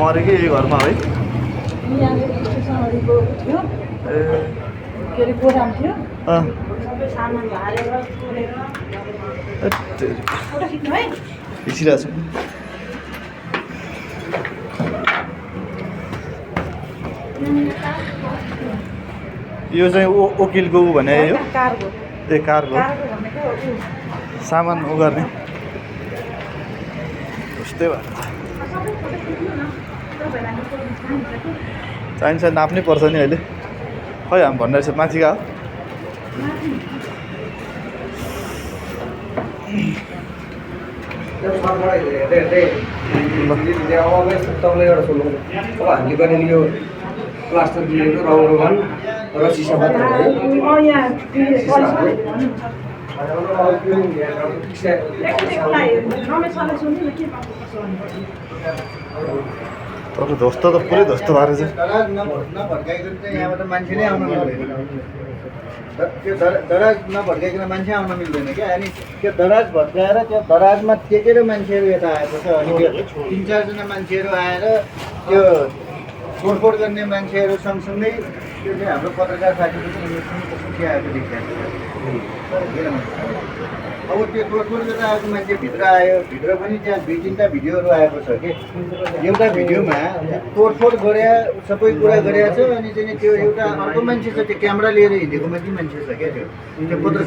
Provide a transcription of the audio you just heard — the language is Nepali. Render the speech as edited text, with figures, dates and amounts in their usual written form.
मऱ्यो कि यही घरमा है के अरे गोदाम थियो अँ सबै सामान हालेर छोडेर फोटो खिच्नु है खिचिरहेको छु यो चाहिँ वकिलको ऊ भने यो कारको ए कारको भनेको उ सामान उ गर्ने त्यस्तै भयो सबै फोटो खिच्नु न तपाईँलाई फोटो खिच्नु चाहिन्छ नाप्नै पर्छ नि अहिले खै हामी भन्ने रहेछ माथि गयो तपाईँलाई एउटा सोध्नु अब हामीले गर्ने यो प्लास्टर दिएको रङ र सिसा मात्र है यहाँ रमेश सरलाई सोध्नु न के गर्नुपर्छ तर ध्वस्त त पुरै ध्वस्त भएर चाहिँ दराज नभड्काइकन चाहिँ यहाँबाट मान्छे नै आउन मिल्दैन त्यो दराज नभड्काइकन मान्छे आउन मिल्दैन क्या अनि त्यो दराज भड्काएर त्यो दराजमा टेकेर मान्छेहरू यता आएको छ अनि त्यो 3-4 जना मान्छेहरू आएर त्यो तोडफोड गर्ने मान्छेहरू सँगसँगै त्यो चाहिँ हाम्रो पत्रकार साथीको चाहिँ आएको देखिरहेको छ अब त्यो तोडफोड गरेर आएको मान्छे भित्र आयो भित्र पनि त्यहाँ 2-3टा भिडियोहरू आएको छ कि एउटा भिडियोमा तोडफोड गरे सबै कुरा गरेको छ अनि चाहिँ त्यो एउटा अर्को मान्छे छ त्यो क्यामेरा लिएर हिँडेको मात्रै मान्छे छ क्या त्यो पत्रकार